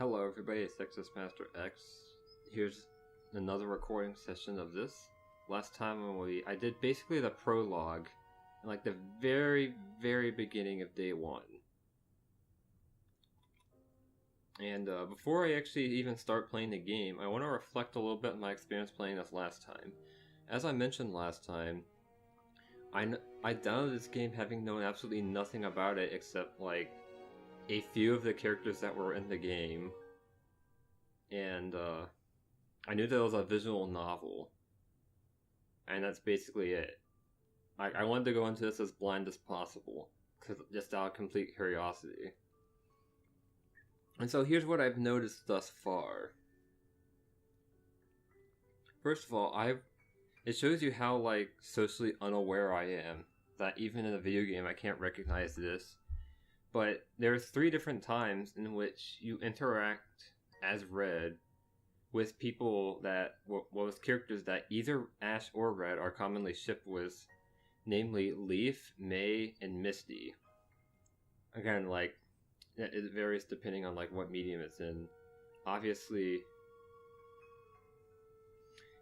Hello everybody, it's Exodus Master X. Here's another recording session of this. Last time I did basically the prologue, like the very beginning of day one. And before I actually even start playing the game, I want to reflect a little bit on my experience playing this last time. As I mentioned last time, I downloaded this game having known absolutely nothing about it except like a few of the characters that were in the game, and I knew that it was a visual novel, and that's basically it. I wanted to go into this as blind as possible, just out of complete curiosity. And so here's what I've noticed thus far. First of all, it shows you how like socially unaware I am, that even in a video game I can't recognize this. But there's 3 different times in which you interact as Red with people that, with characters that either Ash or Red are commonly shipped with, namely Leaf, May, and Misty. Again, like, it varies depending on like what medium it's in. Obviously,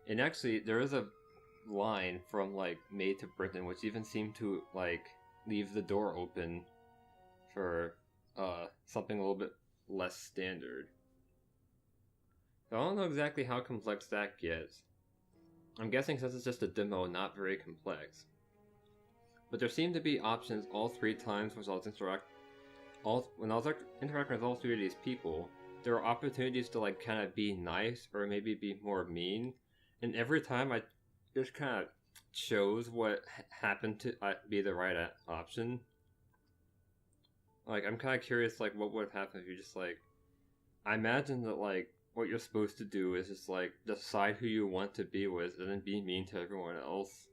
and actually there is a line from like May to Britton which even seemed to like leave the door open for something a little bit less standard. So I don't know exactly how complex that gets. I'm guessing since it's just a demo, not very complex. But there seem to be options all 3 times when I was interacting with all 3 of these people. There are opportunities to like kind of be nice or maybe be more mean, and every time I just kind of chose what happened to be the right option. Like, I'm kind of curious, like, what would happen if you just, like... I imagine that, like, what you're supposed to do is just, like, decide who you want to be with and then be mean to everyone else.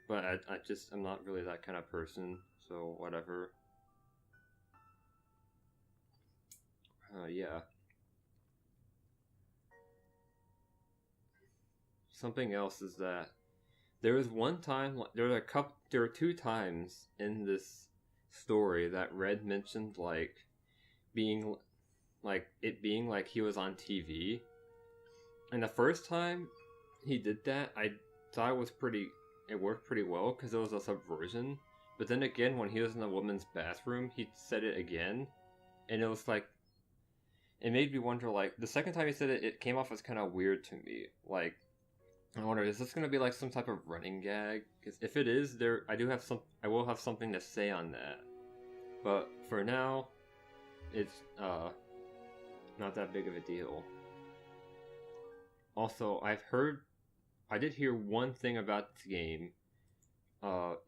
But I'm not really that kind of person, so whatever. Yeah. Something else is that there was one time, there were 2 times in this story that Red mentioned like being like he was on TV, and the first time he did that I thought it worked pretty well because it was a subversion. But then again, when he was in the woman's bathroom, he said it again, and it was like, it made me wonder, like, the second time he said it, it came off as kind of weird to me. Like, I wonder, is this gonna be like some type of running gag? Because if it is, I will have something to say on that. But for now, it's not that big of a deal. Also, I did hear one thing about this game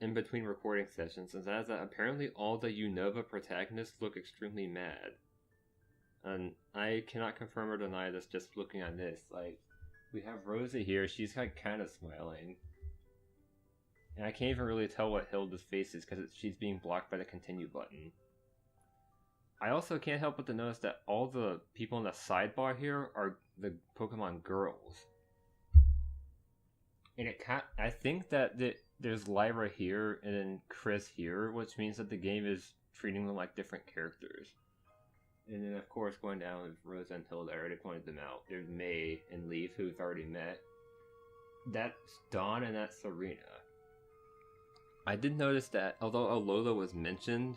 in between recording sessions, and that is that apparently all the Unova protagonists look extremely mad. And I cannot confirm or deny this just looking at this. Like, we have Rosa here, she's like kind of smiling. And I can't even really tell what Hilda's face is because she's being blocked by the continue button. I also can't help but to notice that all the people in the sidebar here are the Pokemon girls. And I think that there's Lyra here and then Chris here, which means that the game is treating them like different characters. And then, of course, going down with Rosa and Hilda, I already pointed them out. There's May and Leaf, who we've already met. That's Dawn, and that's Serena. I did notice that, although Alola was mentioned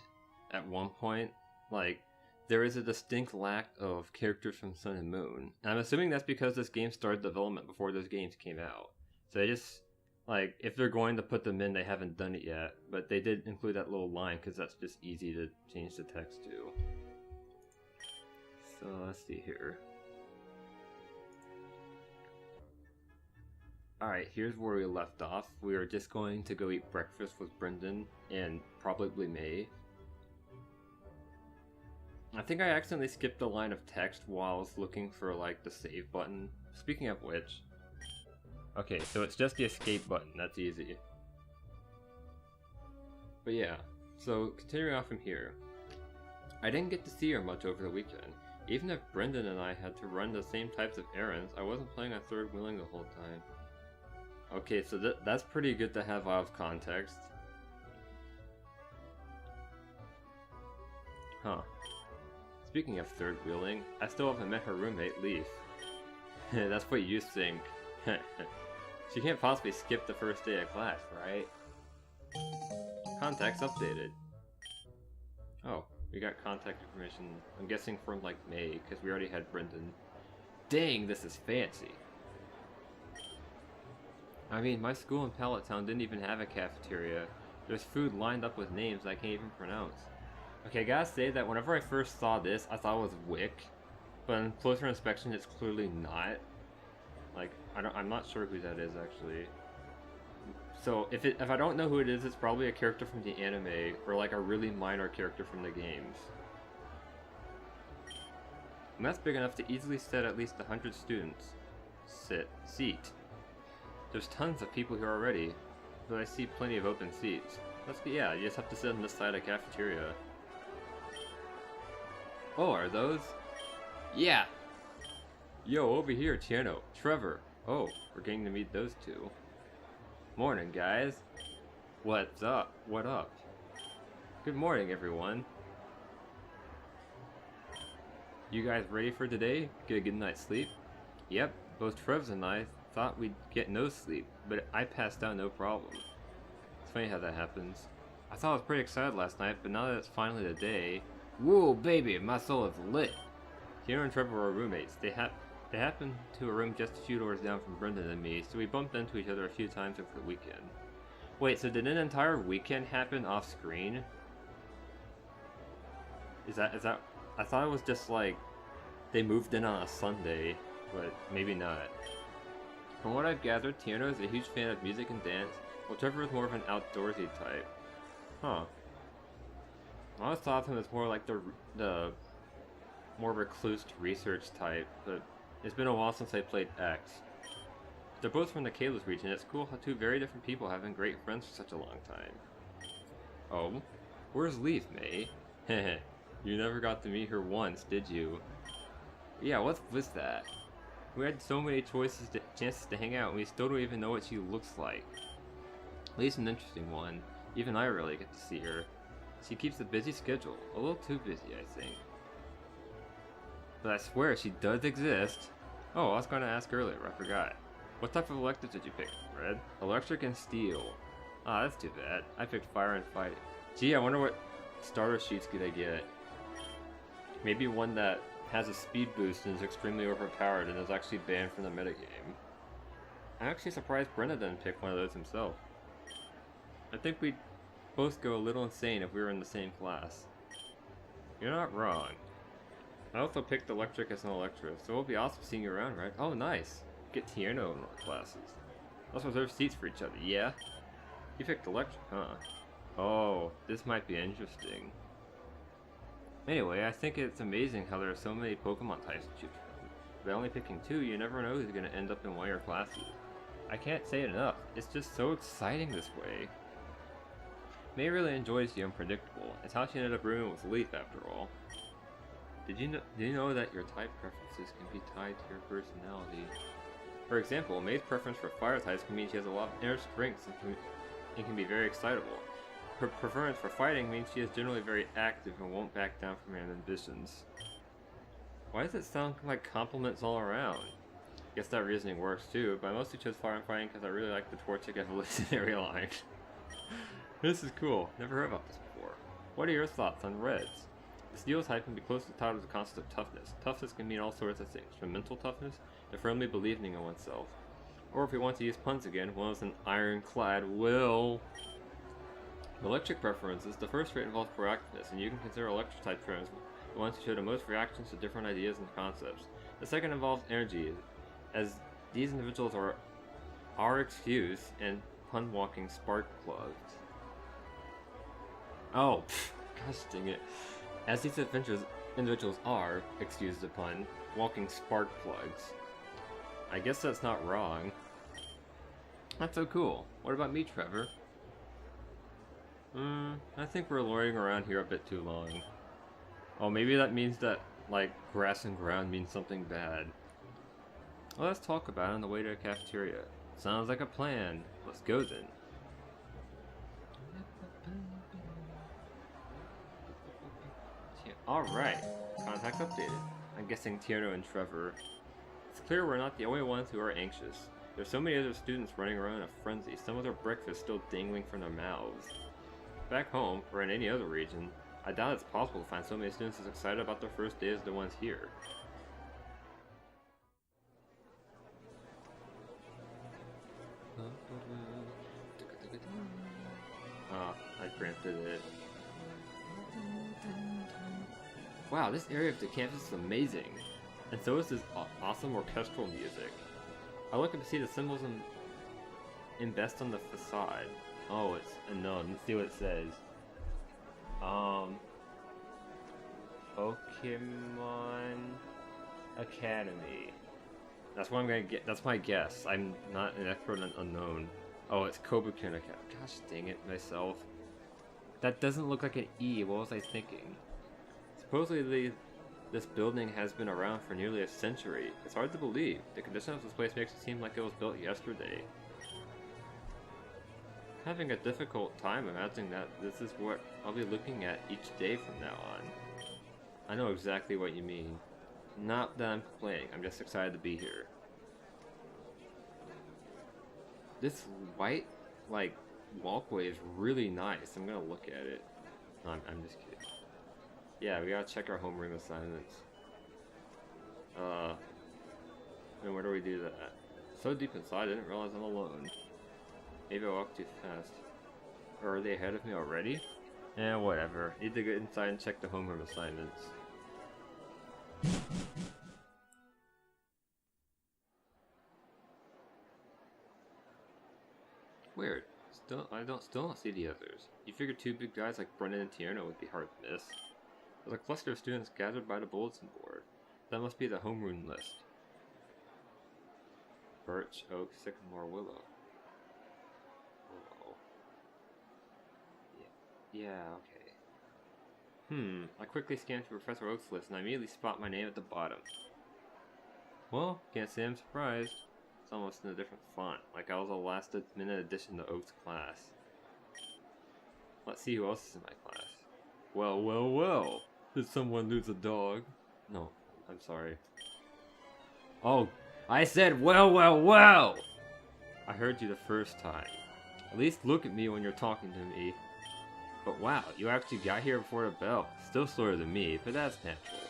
at one point, like, there is a distinct lack of characters from Sun and Moon. And I'm assuming that's because this game started development before those games came out. So they just, like, if they're going to put them in, they haven't done it yet. But they did include that little line, because that's just easy to change the text to. So let's see here. Alright, here's where we left off. We were just going to go eat breakfast with Brendan and probably May. I think I accidentally skipped a line of text while I was looking for like the save button. Speaking of which... Okay, so it's just the escape button, that's easy. But yeah, so continuing off from here. I didn't get to see her much over the weekend. Even if Brendan and I had to run the same types of errands, I wasn't playing a third wheeling the whole time. Okay, so that's pretty good to have out of context. Huh. Speaking of third wheeling, I still haven't met her roommate, Leaf. That's what you think. She can't possibly skip the first day of class, right? Contacts updated. Oh, we got contact information, I'm guessing from like May, because we already had Brendan. Dang, this is fancy. I mean, my school in Pallet Town didn't even have a cafeteria. There's food lined up with names I can't even pronounce. Okay, I gotta say that whenever I first saw this, I thought it was Wick, but on closer inspection, it's clearly not. Like, I'm not sure who that is actually. So if I don't know who it is, it's probably a character from the anime or like a really minor character from the games. And that's big enough to easily sit at least 100 students. Seat. There's tons of people here already, but I see plenty of open seats. Yeah, you just have to sit on this side of the cafeteria. Oh, are those? Yeah! Yo, over here, Tiano, Trevor. Oh, we're getting to meet those two. Morning, guys. What's up? What up? Good morning, everyone. You guys ready for today? Get a good night's sleep? Yep, both Trevs and I thought we'd get no sleep, but I passed out no problem. It's funny how that happens. I thought I was pretty excited last night, but now that it's finally the day... Whoa, baby, my soul is lit! Tiano and Trevor are roommates. They happened to a room just a few doors down from Brendan and me, so we bumped into each other a few times over the weekend. Wait, so did an entire weekend happen off screen? Is that... I thought it was just like, they moved in on a Sunday, but maybe not. From what I've gathered, Tiano is a huge fan of music and dance, while Trevor is more of an outdoorsy type. Huh. I always thought of him as more like the more recluse research type, but it's been a while since I played X. They're both from the Kalos region. It's cool how two very different people have been great friends for such a long time. Oh? Where's Leaf, May? Heh. You never got to meet her once, did you? Yeah, what was that? We had so many chances to hang out, and we still don't even know what she looks like. Lee's an interesting one. Even I rarely get to see her. She keeps a busy schedule. A little too busy, I think. But I swear she does exist. Oh, I was going to ask earlier, I forgot. What type of electives did you pick, Red? Electric and steel. Ah, that's too bad. I picked fire and fighting. Gee, I wonder what starter sheets could I get. Maybe one that has a speed boost and is extremely overpowered and is actually banned from the metagame. I'm actually surprised Brenna didn't pick one of those himself. I think we'd both go a little insane if we were in the same class. You're not wrong. I also picked electric as an electra, so it'll be awesome seeing you around, right? Oh, nice. Get Tiano in our classes. Let's reserve seats for each other, yeah? You picked electric, huh? Oh, this might be interesting. Anyway, I think it's amazing how there are so many Pokemon types to choose from. By only picking two, you never know who's going to end up in one of your classes. I can't say it enough, it's just so exciting this way. May really enjoys the unpredictable. It's how she ended up rooming with Leaf after all. Did you know that your type preferences can be tied to your personality? For example, May's preference for fire types can mean she has a lot of inner strength and can be very excitable. Her preference for fighting means she is generally very active and won't back down from her ambitions. Why does it sound like compliments all around? Guess that reasoning works too, but I mostly chose fire and fighting because I really like the Torchic evolutionary line. This is cool, never heard about this before. What are your thoughts on Reds? The steel type can be closely tied to the concept of toughness. Toughness can mean all sorts of things, from mental toughness to firmly believing in oneself. Or if we want to use puns again, one is an ironclad will. Electric preferences, the first trait involves proactiveness, and you can consider electric type friends the ones who show the most reactions to different ideas and concepts. The second involves energy, as these individuals are excused and pun-walking spark plugs. Oh, gosh dang it. As these individuals are, excuse the pun, walking spark plugs. I guess that's not wrong. That's so cool. What about me, Trevor? I think we're loitering around here a bit too long. Oh, maybe that means that, like, grass and ground means something bad. Well, let's talk about it on the way to the cafeteria. Sounds like a plan. Let's go then. Alright. Contacts updated. I'm guessing Tierno and Trevor. It's clear we're not the only ones who are anxious. There's so many other students running around in a frenzy, some with their breakfast still dangling from their mouths. Back home, or in any other region, I doubt it's possible to find so many students as excited about their first day as the ones here. I granted it. Wow, this area of the campus is amazing. And so is this awesome orchestral music. I look up to see the symbols embossed on the facade. Oh, it's unknown. Let's see what it says. Pokemon Academy. That's what I'm gonna get. That's my guess. I'm not an expert on unknown. Oh, it's Kobukin Academy. Gosh dang it, myself. That doesn't look like an E. What was I thinking? Supposedly, this building has been around for nearly a century. It's hard to believe. The condition of this place makes it seem like it was built yesterday. Having a difficult time imagining that this is what I'll be looking at each day from now on. I know exactly what you mean. Not that I'm complaining, I'm just excited to be here. This white, like, walkway is really nice. I'm gonna look at it. No, I'm just kidding. Yeah, we gotta check our homeroom assignments. And where do we do that? So deep inside, I didn't realize I'm alone. Maybe I walked too fast. Or are they ahead of me already? Eh, whatever. Need to get inside and check the homeroom assignments. Weird. Still don't see the others. You figure two big guys like Brennan and Tierno would be hard to miss. There's a cluster of students gathered by the bulletin board. That must be the homeroom list. Birch, oak, sycamore, willow. Yeah, okay. I quickly scanned through Professor Oak's list and I immediately spot my name at the bottom. Well, can't say I'm surprised. It's almost in a different font, like I was a last-minute addition to Oak's class. Let's see who else is in my class. Well, well, well! Did someone lose a dog? No, I'm sorry. Oh, I said well, well, well! I heard you the first time. At least look at me when you're talking to me. But wow, you actually got here before the bell. Still slower than me, but that's natural.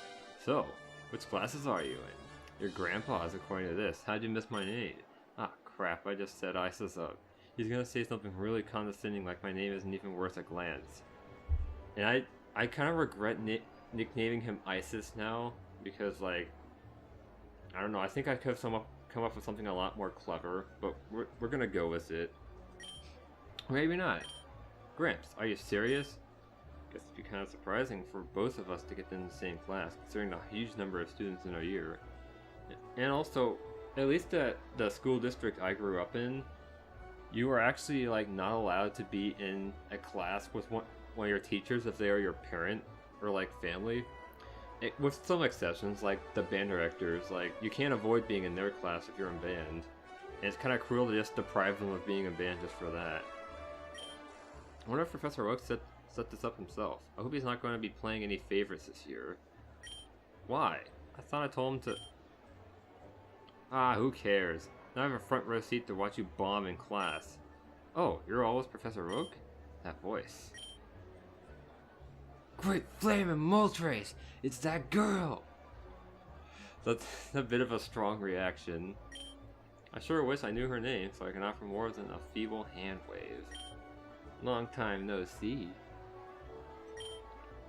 So, which classes are you in? Your grandpa's, according to this. How'd you miss my name? Ah, crap, I just said Isis up. He's gonna say something really condescending like my name isn't even worth a glance. And I kind of regret nicknaming him Isis now, because, like, I don't know, I think I could have come up with something a lot more clever, but we're gonna go with it. Maybe not. Gramps, are you serious? Guess it'd be kind of surprising for both of us to get in the same class, considering the huge number of students in our year. And also, at least at the school district I grew up in, you are actually, like, not allowed to be in a class with one of your teachers if they are your parent or, like, family. With some exceptions, like the band directors, like, you can't avoid being in their class if you're in band. And it's kind of cruel to just deprive them of being in band just for that. I wonder if Professor Oak set this up himself. I hope he's not going to be playing any favorites this year. Why? I thought I told him to... Ah, who cares? Now I have a front row seat to watch you bomb in class. Oh, you're always Professor Oak? That voice. Great flame and Moltres! It's that girl! That's a bit of a strong reaction. I sure wish I knew her name so I can offer more than a feeble hand wave. Long time no see.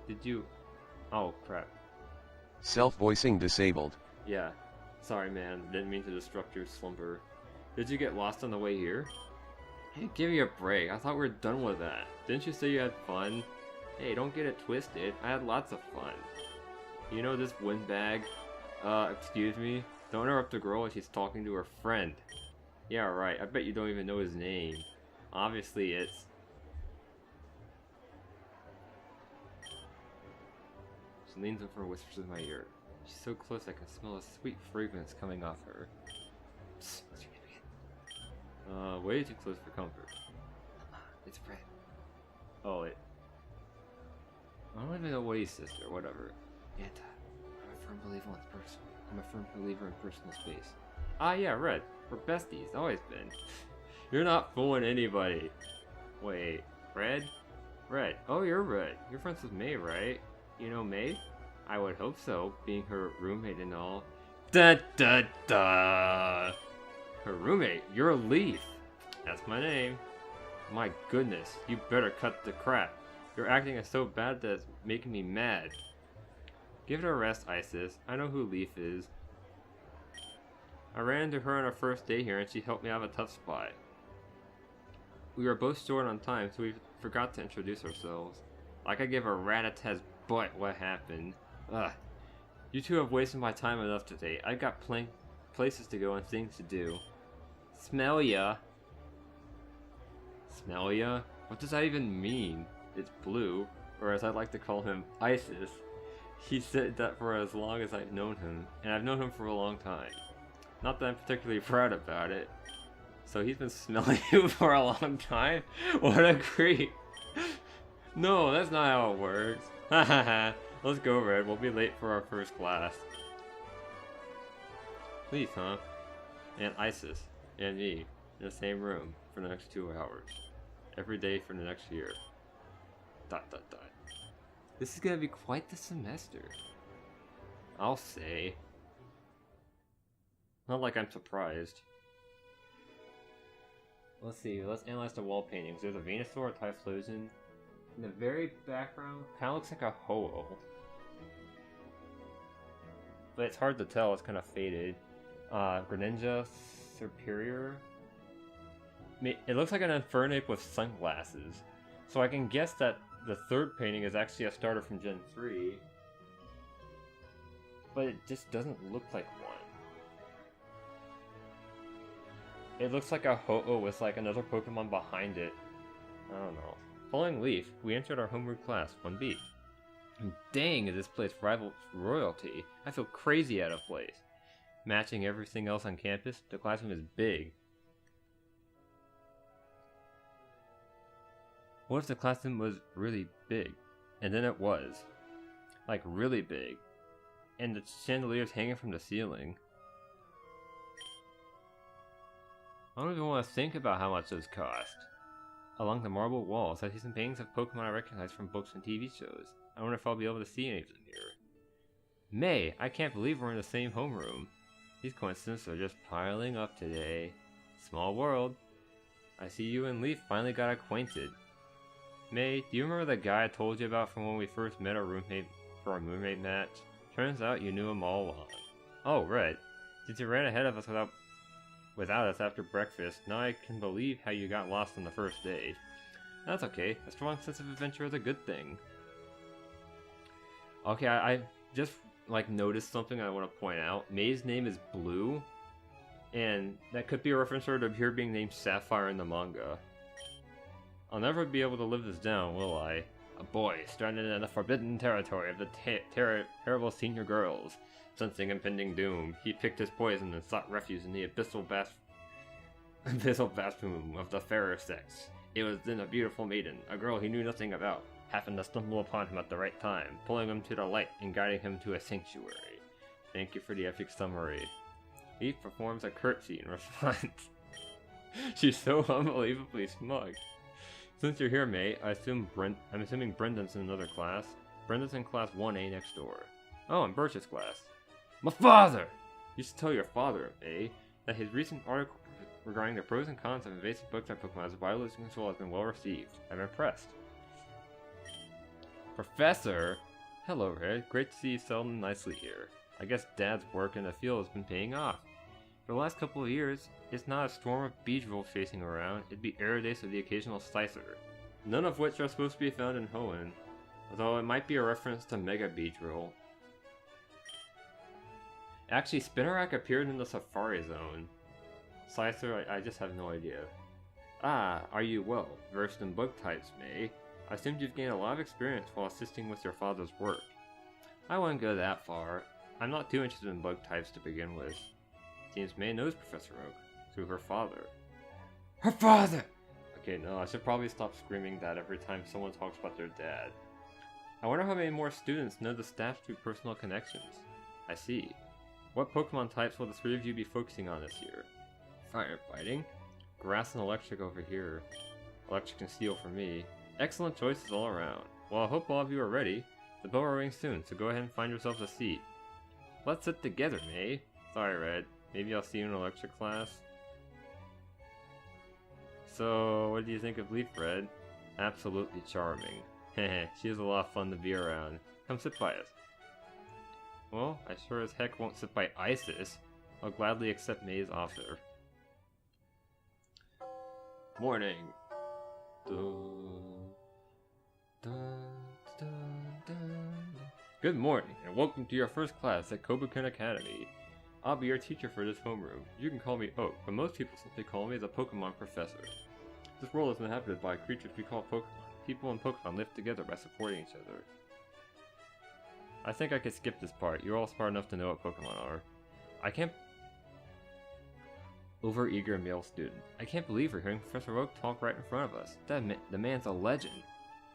Did you... Oh, crap. Self-voicing disabled. Yeah. Sorry, man. Didn't mean to disrupt your slumber. Did you get lost on the way here? Hey, give me a break. I thought we were done with that. Didn't you say you had fun? Hey, don't get it twisted. I had lots of fun. You know this windbag? Excuse me? Don't interrupt the girl when she's talking to her friend. Yeah, right. I bet you don't even know his name. Obviously, it's... She leans over and whispers in my ear. She's so close I can smell a sweet fragrance coming off her. Psst, what's your name again? Way too close for comfort. It's Fred. Oh, I don't even know what he's sister, whatever. Anta. I'm a firm believer in personal space. Ah, yeah, Red. We're besties, always been. You're not fooling anybody. Wait, Red? Red. Oh, you're Red. You're friends with May, right? You know May? I would hope so, being her roommate and all. Da da da! Her roommate? You're a Leaf. That's my name. My goodness, you better cut the crap. Your acting is so bad that it's making me mad. Give it a rest, Isis. I know who Leaf is. I ran into her on our first day here and she helped me out of a tough spot. We were both short on time, so we forgot to introduce ourselves. Like I gave a rat-a-tat's butt what happened. Ugh. You two have wasted my time enough today. I got places to go and things to do. Smell ya. Smell ya? What does that even mean? It's Blue, or as I like to call him, Isis. He said that for as long as I've known him, and I've known him for a long time. Not that I'm particularly proud about it. So he's been smelling you for a long time? What a creep! No, that's not how it works. Hahaha. Let's go, Red. We'll be late for our first class. Please, huh? And Isis and me in the same room for the next 2 hours. Every day for the next year. ... This is gonna be quite the semester. I'll say. Not like I'm surprised. Let's see, let's analyze the wall paintings. There's a Venusaur, a Typhlosion. In the very background, kinda looks like a Ho-Oh. But it's hard to tell, it's kinda faded. Greninja Superior. It looks like an Infernape with sunglasses. So I can guess that the third painting is actually a starter from Gen 3. But it just doesn't look like one. It looks like a Ho-Oh with like another Pokemon behind it. I don't know. Following Leaf, we entered our homeroom class, 1B. And dang, is this place rivals royalty. I feel crazy out of place. Matching everything else on campus, the classroom is big. What if the classroom was really big? And then it was. Like really big. And the chandeliers hanging from the ceiling. I don't even want to think about how much those cost. Along the marble walls, I see some paintings of Pokemon I recognize from books and TV shows. I wonder if I'll be able to see any of them here. May, I can't believe we're in the same homeroom. These coincidences are just piling up today. Small world. I see you and Leaf finally got acquainted. May, do you remember the guy I told you about from when we first met our roommate for our roommate match? Turns out you knew him all along. Oh, right. Since you ran ahead of us without us after breakfast, now I can believe how you got lost on the first day. That's okay. A strong sense of adventure is a good thing. Okay, I just noticed something I want to point out. May's name is Blue, and that could be a reference to her being named Sapphire in the manga. I'll never be able to live this down, will I? A boy stranded in the forbidden territory of the terrible senior girls. Sensing impending doom, he picked his poison and sought refuge in the abyssal bathroom of the fairer sex. It was then a beautiful maiden, a girl he knew nothing about, happened to stumble upon him at the right time, pulling him to the light and guiding him to a sanctuary. Thank you for the epic summary. He performs a curtsy in response. She's so unbelievably smug. Since you're here, May, I'm assuming Brendan's in another class. Brendan's in class 1A next door. Oh, in Birch's class. My father! You should tell your father, May, that his recent article regarding the pros and cons of invasive bug-type Pokemon as widely losing control has been well received. I'm impressed. Professor! Hello, Red. Great to see you settling nicely here. I guess Dad's work in the field has been paying off. For the last couple of years, it's not a storm of Beedrill chasing around, it'd be Aerodase or the occasional Slicer. None of which are supposed to be found in Hoenn, although it might be a reference to Mega Beedrill. Actually, Spinarak appeared in the Safari Zone. Slicer, I just have no idea. Ah, are you well versed in bug types, May? I assumed you've gained a lot of experience while assisting with your father's work. I wouldn't go that far. I'm not too interested in bug types to begin with. Seems May knows Professor Oak through her father. Her father! Okay, no, I should probably stop screaming that every time someone talks about their dad. I wonder how many more students know the staff through personal connections. I see. What Pokemon types will the three of you be focusing on this year? Firefighting. Grass and electric over here. Electric and steel for me. Excellent choices all around. Well, I hope all of you are ready. The bell will ring soon, so go ahead and find yourselves a seat. Let's sit together, May. Sorry, Red. Maybe I'll see you in electric class. So, what do you think of Leaf Red? Absolutely charming. Heh, she is a lot of fun to be around. Come sit by us. Well, I sure as heck won't sit by Isis. I'll gladly accept May's offer. Morning. Good morning, and welcome to your first class at Kobuken Academy. I'll be your teacher for this homeroom. You can call me Oak, but most people simply call me the Pokemon Professor. This world is inhabited by creatures we call Pokemon. People and Pokemon live together by supporting each other. I think I could skip this part. You're all smart enough to know what Pokemon are. I can't... Overeager male student. I can't believe we're hearing Professor Oak talk right in front of us. The man's a legend.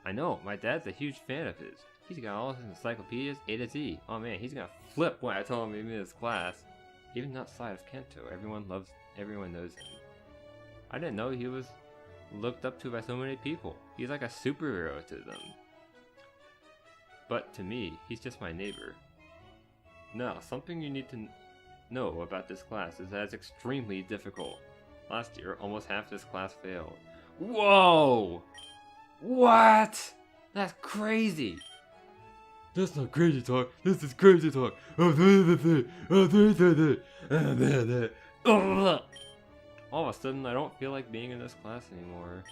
I know, my dad's a huge fan of his. He's got all his encyclopedias A to Z. Oh man, he's gonna flip when I tell him he's in his class. Even outside of Kanto, everyone knows him. I didn't know he was looked up to by so many people. He's like a superhero to them. But to me, he's just my neighbor. Now, something you need to know about this class is that it's extremely difficult. Last year, almost half this class failed. Whoa! What? That's crazy! That's not crazy talk, this is crazy talk! All of a sudden, I don't feel like being in this class anymore.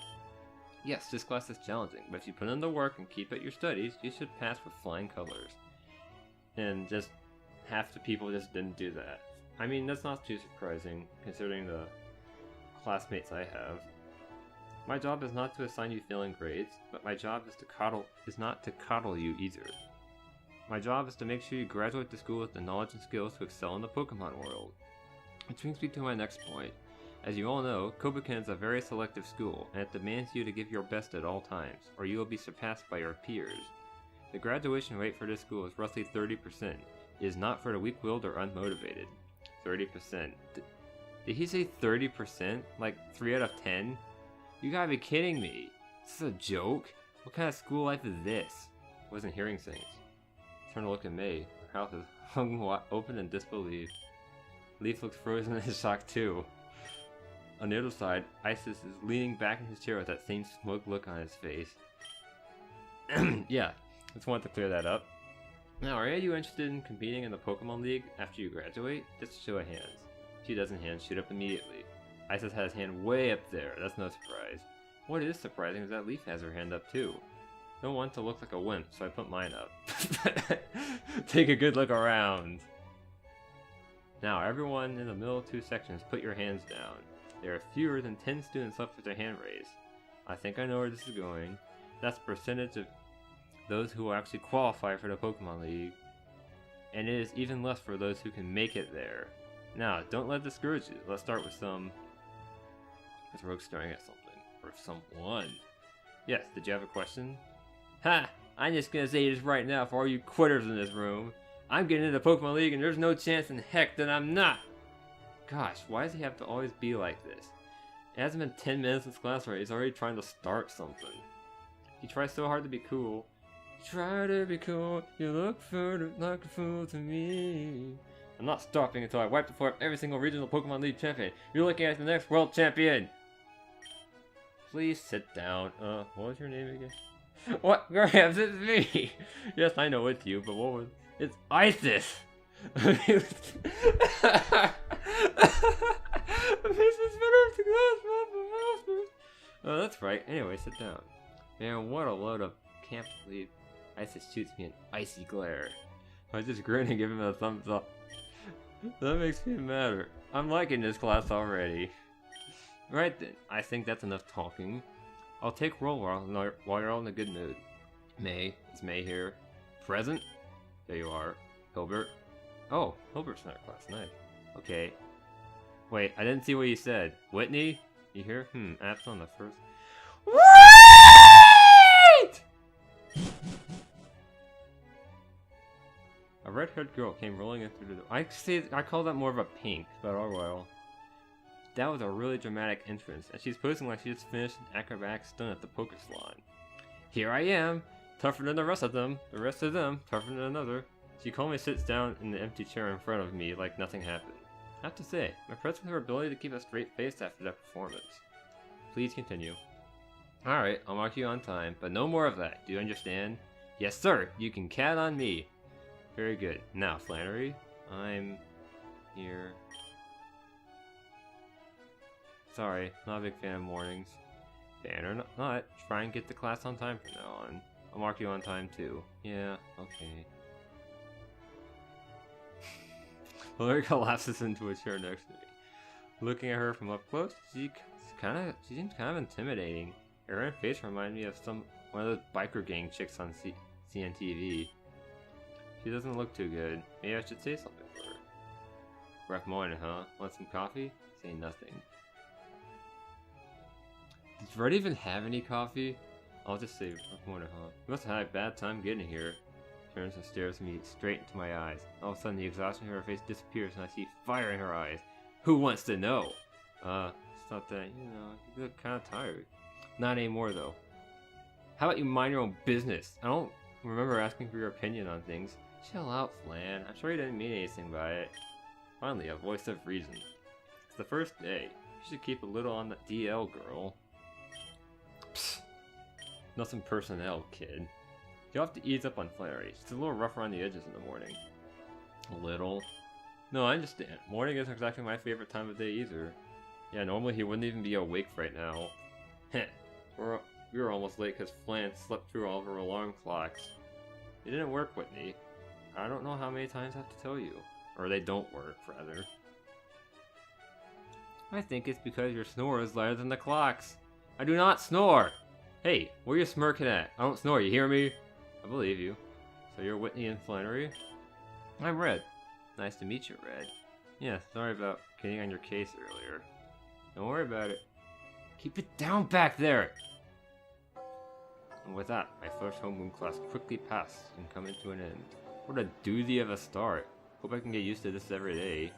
Yes, this class is challenging, but if you put in the work and keep at your studies, you should pass with flying colors. And just half the people just didn't do that. I mean, that's not too surprising, considering the classmates I have. My job is not to assign you failing grades, but my job is not to coddle you either. My job is to make sure you graduate to school with the knowledge and skills to excel in the Pokemon world. Which brings me to my next point. As you all know, Kobuken is a very selective school, and it demands you to give your best at all times, or you will be surpassed by your peers. The graduation rate for this school is roughly 30%. It is not for the weak-willed or unmotivated. 30%. Did he say 30%? Like 3 out of 10? You gotta be kidding me. Is this a joke? What kind of school life is this? Wasn't hearing things. Turn to look at May. Her mouth is hung open in disbelief. Leaf looks frozen in shock too. On the other side, Isis is leaning back in his chair with that same smug look on his face. Yeah, just wanted to clear that up. Now, are any of you interested in competing in the Pokemon League after you graduate? Just a show of hands. If she doesn't hand, shoot up immediately. Isis has his hand way up there, that's no surprise. What is surprising is that Leaf has her hand up too. Don't want to look like a wimp, so I put mine up. Take a good look around. Now, everyone in the middle 2 sections, put your hands down. There are fewer than 10 students left with their hand raised. I think I know where this is going. That's the percentage of those who will actually qualify for the Pokemon League. And it is even less for those who can make it there. Now, don't let this discourage you. Let's start with some... Is Rogue staring at something? Or someone? Yes, did you have a question? Ha! I'm just gonna say this right now for all you quitters in this room. I'm getting into the Pokemon League and there's no chance in heck that I'm not! Gosh, why does he have to always be like this? It hasn't been 10 minutes since class already, he's already trying to start something. He tries so hard to be cool. Try to be cool, you look like a fool to me. I'm not stopping until I wipe the floor of every single regional Pokemon League champion. You're looking at the next world champion! Please sit down. What was your name again? What? Grams, it's me! Yes, I know it's you, but what was... It's Isis! Oh, that's right. Anyway, sit down. Man, what a load of can't believe Isis shoots me an icy glare. I just grin and give him a thumbs up. That makes me madder. I'm liking this class already. Right then, I think that's enough talking. I'll take roll while you're all in a good mood. May, is May here? Present? There you are. Hilbert? Oh, Hilbert's in our class, nice. Okay. Wait, I didn't see what you said. Whitney? You here? Apps on the first... Wait! A red dark-haired girl came rolling in through the door. I call that more of a pink, but oh well. That was a really dramatic entrance, and she's posing like she just finished an acrobatic stunt at the poker salon. Here I am, tougher than the rest of them, tougher than another. She calmly sits down in the empty chair in front of me like nothing happened. I have to say, I'm impressed with her ability to keep a straight face after that performance. Please continue. Alright, I'll mark you on time, but no more of that, do you understand? Yes sir, you can count on me. Very good. Now, Flannery, I'm here. Sorry, not a big fan of mornings. Fan or not, try and get to class on time from now on. I'll mark you on time too. Yeah, okay. Flannery collapses into a chair next to me. Looking at her from up close, she seems kind of intimidating. Her own face reminded me of one of those biker gang chicks on CNTV. She doesn't look too good. Maybe I should say something to her. Rough morning, huh? Want some coffee? Say nothing. Did Fred even have any coffee? I'll just say rough morning, huh? You must have had a bad time getting here. Turns and stares me straight into my eyes. All of a sudden, the exhaustion in her face disappears, and I see fire in her eyes. Who wants to know? It's not that, you look kind of tired. Not anymore, though. How about you mind your own business? I don't remember asking for your opinion on things. Chill out, Flan. I'm sure you didn't mean anything by it. Finally, a voice of reason. It's the first day. You should keep a little on the DL, girl. Psst. Nothing personnel, kid. You'll have to ease up on Flannery. She's a little rough around the edges in the morning. A little? No, I understand. Morning isn't exactly my favorite time of day either. Yeah, normally he wouldn't even be awake right now. Heh. We were almost late because Flan slept through all of her alarm clocks. It didn't work, Whitney. I don't know how many times I have to tell you. Or they don't work, rather. I think it's because your snore is louder than the clocks. I do not snore! Hey, where are you smirking at? I don't snore, you hear me? I believe you. So you're Whitney and Flannery? I'm Red. Nice to meet you, Red. Yeah, sorry about getting on your case earlier. Don't worry about it. Keep it down back there! And with that, my first homeroom class quickly passed and coming to an end. What a doozy of a start. Hope I can get used to this every day.